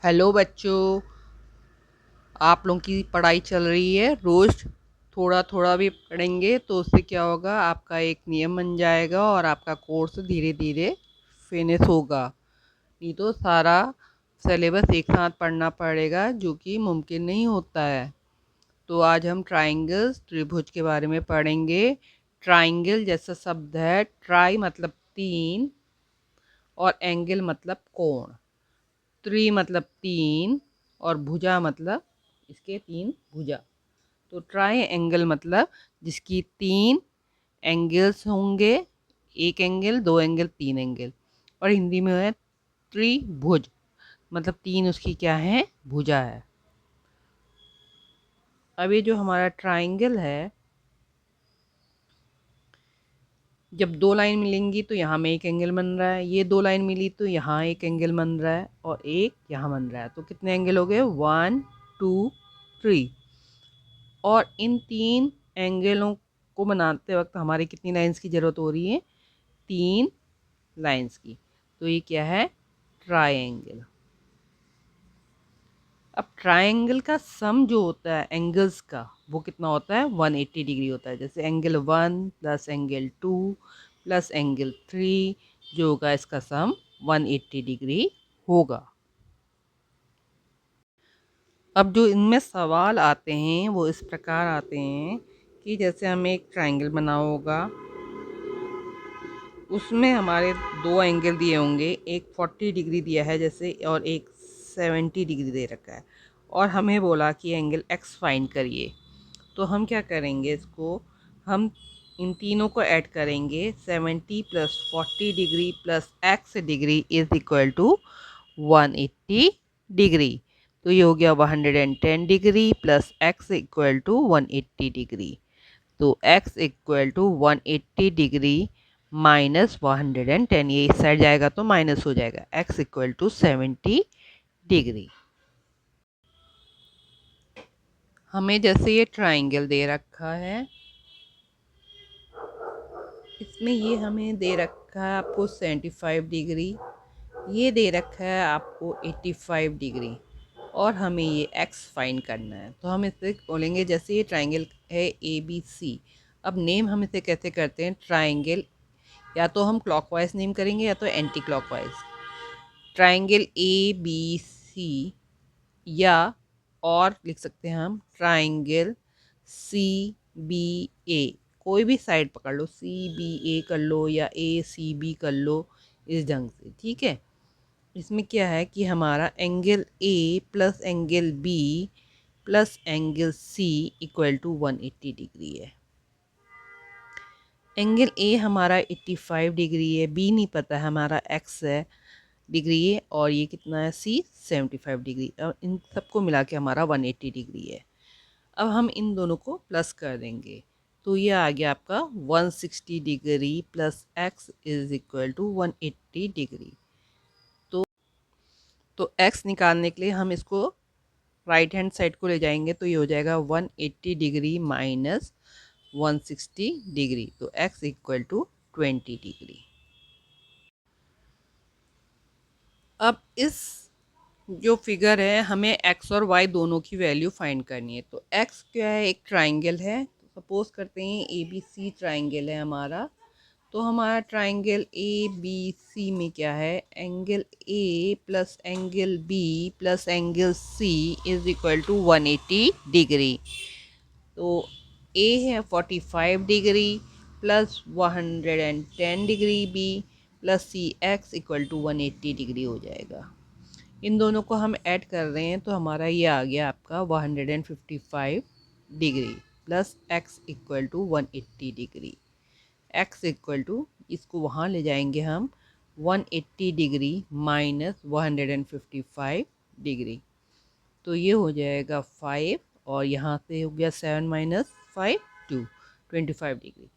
Hello बच्चों, आप लोगों की पढ़ाई चल रही है। रोज़ थोड़ा थोड़ा भी पढ़ेंगे तो उससे क्या होगा, आपका एक नियम बन जाएगा और आपका कोर्स धीरे धीरे फिनिश होगा। नहीं तो सारा सिलेबस एक साथ पढ़ना पड़ेगा, जो कि मुमकिन नहीं होता है। तो आज हम ट्राइंगल्स, त्रिभुज के बारे में पढ़ेंगे। ट्राइंगल जैसा शब्द है, ट्राई मतलब तीन और एंगल मतलब कोण। त्रि मतलब तीन और भुजा मतलब इसके तीन भुजा। तो ट्राई एंगल मतलब जिसकी तीन एंगल्स होंगे, एक एंगल, दो एंगल, तीन एंगल। और हिंदी में है त्रिभुज, मतलब तीन उसकी क्या है, भुजा है। अब ये जो हमारा ट्राइंगल है, जब दो लाइन मिलेंगी तो यहाँ में एक एंगल बन रहा है, ये दो लाइन मिली तो यहाँ एक एंगल बन रहा है और एक यहाँ बन रहा है। तो कितने एंगल हो गए, 1 2 3। और इन तीन एंगलों को बनाते वक्त हमारी कितनी लाइंस की ज़रूरत हो रही है, तीन लाइंस की। तो ये क्या है, ट्रायंगल। अब ट्रायंगल का सम जो होता है एंगल्स का, वो कितना होता है, 180 डिग्री होता है। जैसे angle 1 plus angle 2 plus angle 3 जो होगा, इसका सम 180 डिग्री होगा। अब जो इनमें सवाल आते हैं वो इस प्रकार आते हैं कि जैसे हमें एक ट्रायंगल बना होगा, उसमें हमारे दो एंगल दिए होंगे, एक 40 डिग्री दिया है जैसे, और एक 70 डिग्री दे रखा है। और हमें बोला कि एंगल एक्स फाइंड करिए। तो हम क्या करेंगे, इसको हम इन तीनों को ऐड करेंगे। 70 plus 40 degree plus X degree is equal to 180 degree. तो ये हो गया 110 degree plus X equal to 180 degree. तो x equal to 180 degree minus 110, ये इस साइड जाएगा तो माइनस हो जाएगा, x इक्वल टू 70 डिग्री। हमें जैसे ये ट्राइंगल दे रखा है, इसमें ये हमें दे रखा है आपको 75 डिग्री, ये दे रखा है आपको 85 डिग्री, और हमें ये x फाइंड करना है। तो हम इसे बोलेंगे, जैसे ये ट्राइंगल है ABC। अब नेम हम इसे कैसे करते हैं, ट्राइंगल या तो हम क्लॉकवाइज नेम करेंगे या तो एंटी क्लॉकवाइज। ट्राइंगल ABC, या और लिख सकते हैं हम ट्राइंगल CBA। कोई भी साइड पकड़ लो, CBA कर लो या ACB कर लो, इस ढंग से, ठीक है। इसमें क्या है कि हमारा angle A plus angle B plus angle C equal to 180 degree है। एंगल A हमारा 85 डिग्री है, B नहीं पता है, हमारा X है डिग्री है, और ये कितना है, C 75 डिग्री। और इन सबको मिला के हमारा 180 डिग्री है। अब हम इन दोनों को प्लस कर देंगे, तो ये आ गया आपका 160 degree plus x is equal to 180 degree. तो x निकालने के लिए हम इसको राइट हैंड साइड को ले जाएंगे, तो ये हो जाएगा 180 डिग्री माइनस 160 डिग्री। तो x इक्वल टू 20 डिग्री। अब इस जो फिगर है, हमें x और y दोनों की वैल्यू फाइंड करनी है। तो x क्या है, एक ट्राइंगल है। तो सपोज करते हैं ABC ट्राइंगल है हमारा। तो हमारा ट्राइंगल ABC में क्या है, angle A plus angle B plus angle C is equal to 180 degree. तो A है 45 degree plus 110 degree B plus C, x equal to 180 degree हो जाएगा। इन दोनों को हम ऐड कर रहे हैं तो हमारा ये आ गया आपका 155 degree plus x equal to 180 degree. x equal to, इसको वहाँ ले जाएंगे हम, 180 डिग्री माइनस 155 डिग्री। तो ये हो जाएगा 5, और यहाँ से हो गया 7 माइनस 5 2, 25 डिग्री।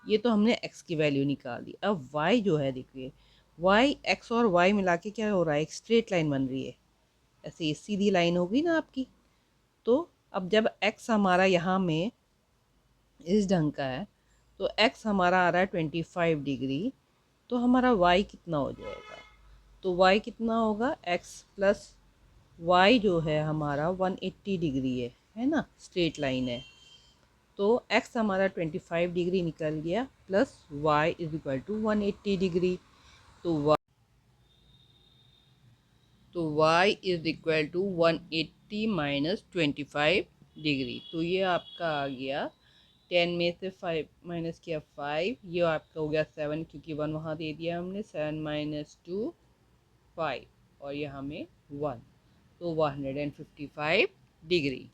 ये तो हमने x की वैल्यू निकाल दी। अब y जो है, देखिए y, x और y मिला के क्या हो रहा है, एक स्ट्रेट लाइन बन रही है। ऐसे सीधी लाइन होगी ना आपकी। तो अब जब x हमारा यहाँ में इस ढंग का है, तो x हमारा आ रहा है 25 डिग्री, तो हमारा y कितना हो जाएगा, तो y कितना होगा, x प्लस y जो है हमारा 180 डिग्री है ना, स्ट्रेट लाइन है। तो x हमारा 25 डिग्री निकल गया plus y is equal to 180 degree. तो y is equal to 180 minus 25 degree. तो ये आपका आ गया 10 में से 5 माइनस किया 5, ये आपका हो गया 7 क्योंकि 1 वहाँ दे दिया हमने। 7 माइनस 2 5 और यहाँ में 1, तो 155 डिग्री।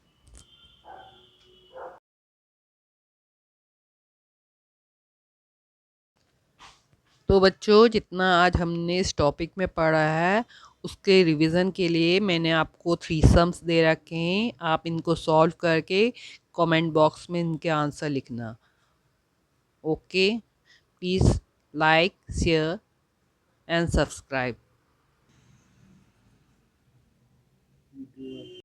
तो बच्चों जितना आज हमने इस टॉपिक में पढ़ा है उसके रिवीजन के लिए मैंने आपको 3 सम्स दे रखे हैं। आप इनको सॉल्व करके कमेंट बॉक्स में इनके आंसर लिखना। Okay, please like, share and subscribe.